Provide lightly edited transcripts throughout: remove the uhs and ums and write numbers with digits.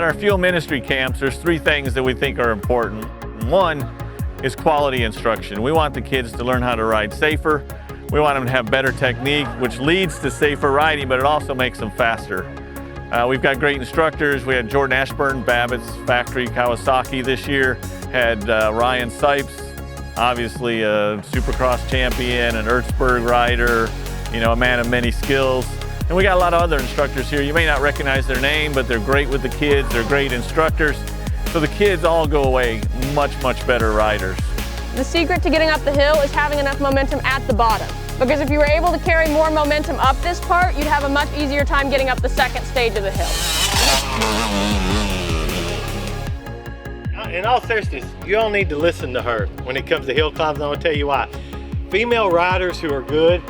At our field ministry camps, there's 3 things that we think are important. One is quality instruction. We want the kids to learn how to ride safer. We want them to have better technique, which leads to safer riding, but it also makes them faster. We've got great instructors. We had Jordan Ashburn, Babbitt's Factory Kawasaki this year, had Ryan Sipes, obviously a Supercross champion, an Erzberg rider, you know, a man of many skills. And we got a lot of other instructors here. You may not recognize their name, but they're great with the kids. They're great instructors. So the kids all go away much, much better riders. The secret to getting up the hill is having enough momentum at the bottom. Because if you were able to carry more momentum up this part, you'd have a much easier time getting up the second stage of the hill. In all seriousness, you don't need to listen to her when it comes to hill climbs, and I'm gonna tell you why. Female riders who are good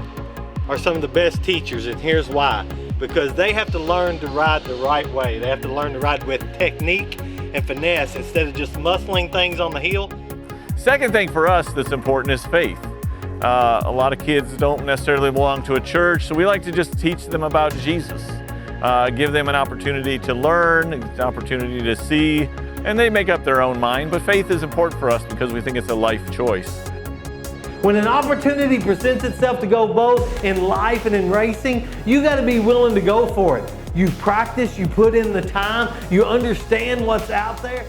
are some of the best teachers, and here's why. Because they have to learn to ride the right way. They have to learn to ride with technique and finesse instead of just muscling things on the hill. Second thing for us that's important is faith. A lot of kids don't necessarily belong to a church, so we like to just teach them about Jesus. Give them an opportunity to learn, an opportunity to see, and they make up their own mind. But faith is important for us because we think it's a life choice. When an opportunity presents itself to go both in life and in racing, you got to be willing to go for it. You practice, you put in the time, you understand what's out there.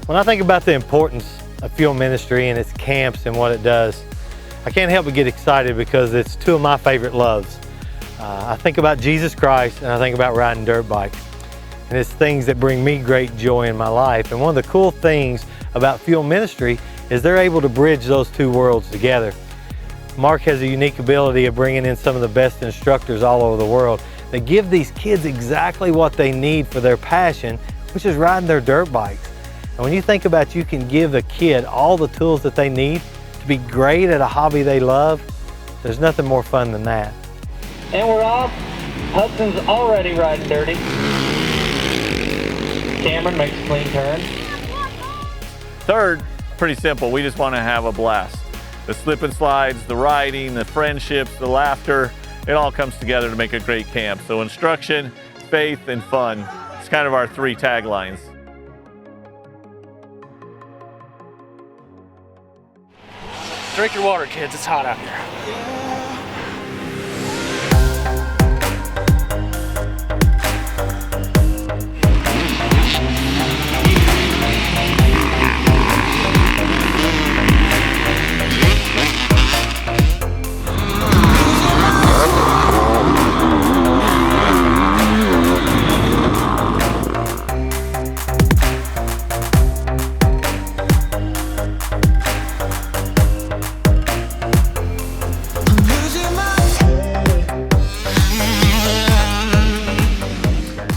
When I think about the importance of field ministry and its camps and what it does, I can't help but get excited because it's 2 of my favorite loves. I think about Jesus Christ and I think about riding dirt bikes. And it's things that bring me great joy in my life. And one of the cool things about field ministry is they're able to bridge those 2 worlds together. Mark has a unique ability of bringing in some of the best instructors all over the world. They give these kids exactly what they need for their passion, which is riding their dirt bikes. And when you think about you can give a kid all the tools that they need to be great at a hobby they love, there's nothing more fun than that. And we're off. Hudson's already riding dirty. Cameron makes a clean turn. Third, pretty simple. We just want to have a blast. The slip and slides, the riding, the friendships, the laughter, it all comes together to make a great camp. So instruction, faith, and fun. It's kind of our 3 taglines. Drink your water, kids. It's hot out here.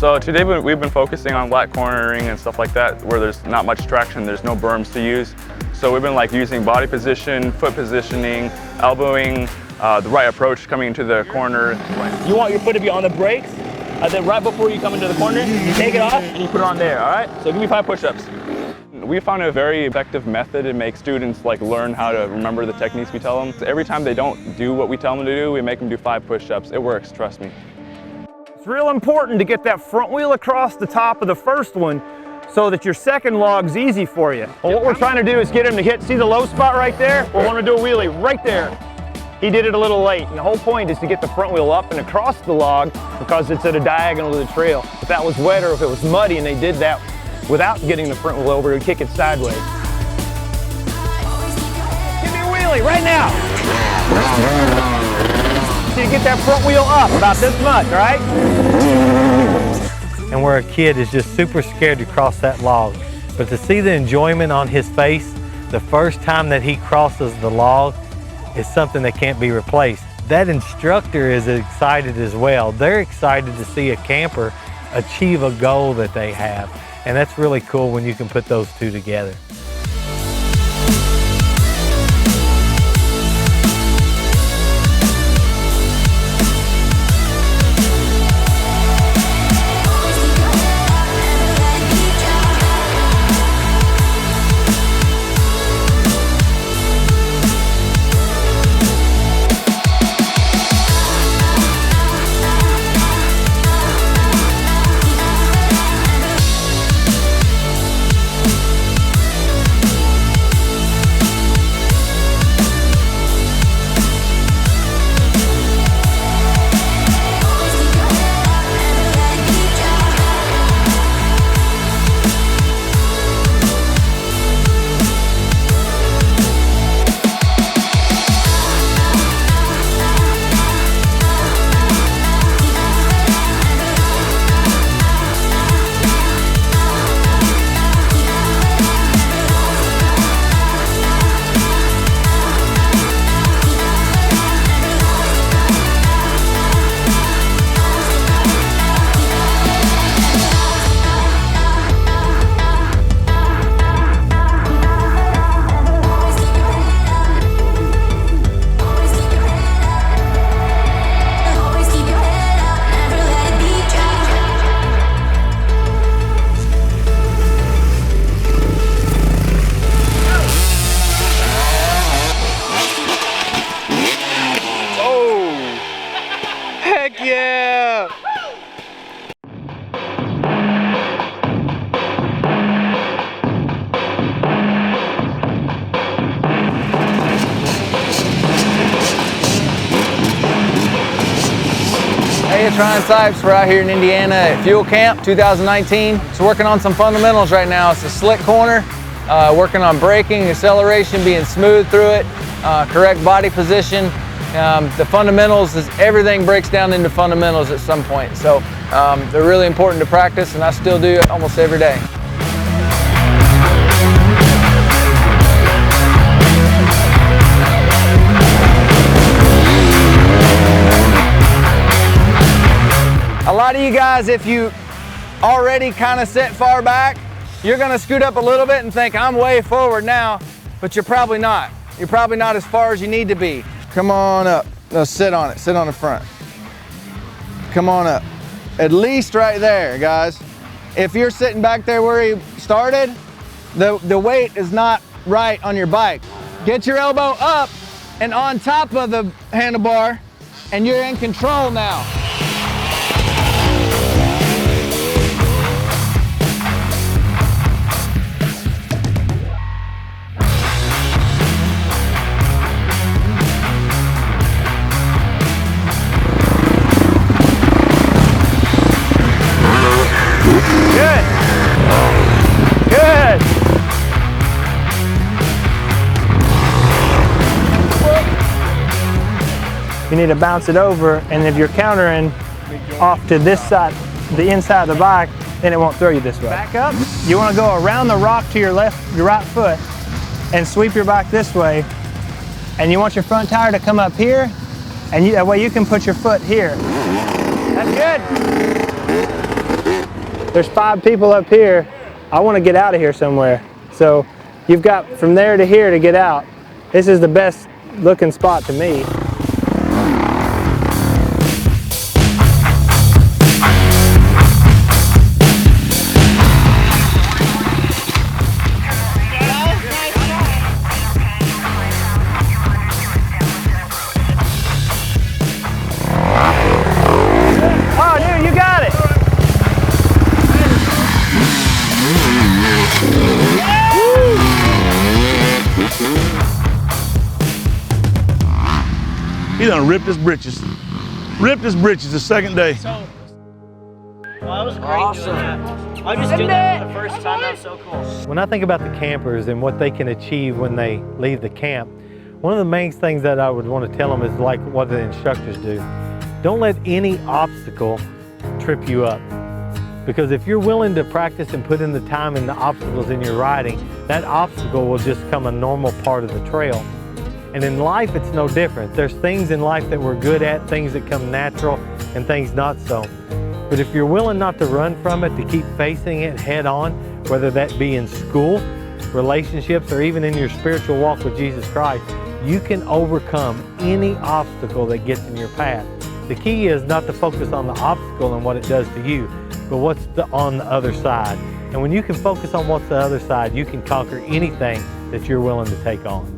So today we've been focusing on flat cornering and stuff like that, where there's not much traction, there's no berms to use. So we've been using body position, foot positioning, elbowing, the right approach coming into the corner. You want your foot to be on the brakes, and then right before you come into the corner, you take it off and you put it on there, all right? So give me 5 push-ups. We found a very effective method to make students learn how to remember the techniques we tell them. So every time they don't do what we tell them to do, we make them do 5 push-ups. It works, trust me. It's real important to get that front wheel across the top of the first one so that your second log's easy for you. Well, what we're trying to do is get him to hit, see the low spot right there? We want to do a wheelie right there. He did it a little late, and the whole point is to get the front wheel up and across the log because it's at a diagonal to the trail. If that was wet or if it was muddy and they did that without getting the front wheel over, it would kick it sideways. Give me a wheelie right now. So you get that front wheel up about this much, all right? And where a kid is just super scared to cross that log, but to see the enjoyment on his face the first time that he crosses the log is something that can't be replaced. That instructor is excited as well. They're excited to see a camper achieve a goal that they have. And that's really cool when you can put those 2 together. Hey, it's Ryan Sipes. We're out here in Indiana at Fuel Camp 2019. Just working on some fundamentals right now. It's a slick corner, working on braking, acceleration, being smooth through it, correct body position. The fundamentals is everything breaks down into fundamentals at some point. So they're really important to practice, and I still do it almost every day. A lot of you guys, if you already kind of set far back, you're gonna scoot up a little bit and think, I'm way forward now, but you're probably not. You're probably not as far as you need to be. Come on up. No, sit on it. Sit on the front. Come on up. At least right there, guys. If you're sitting back there where you started, the weight is not right on your bike. Get your elbow up and on top of the handlebar, and you're in control now. You need to bounce it over, and if you're countering off to this side, the inside of the bike, then it won't throw you this way. Back up. You want to go around the rock to your right foot, and sweep your bike this way. And you want your front tire to come up here, and that way you can put your foot here. That's good. There's 5 people up here. I want to get out of here somewhere. So you've got from there to here to get out. This is the best looking spot to me. He done ripped his britches. Ripped his britches the second day. Well, that was great. Awesome. I just did that for the first time. That was so cool. When I think about the campers and what they can achieve when they leave the camp, one of the main things that I would want to tell them is like what the instructors do. Don't let any obstacle trip you up. Because if you're willing to practice and put in the time and the obstacles in your riding, that obstacle will just become a normal part of the trail. And in life, it's no different. There's things in life that we're good at, things that come natural, and things not so. But if you're willing not to run from it, to keep facing it head on, whether that be in school, relationships, or even in your spiritual walk with Jesus Christ, you can overcome any obstacle that gets in your path. The key is not to focus on the obstacle and what it does to you, but what's on the other side. And when you can focus on what's the other side, you can conquer anything that you're willing to take on.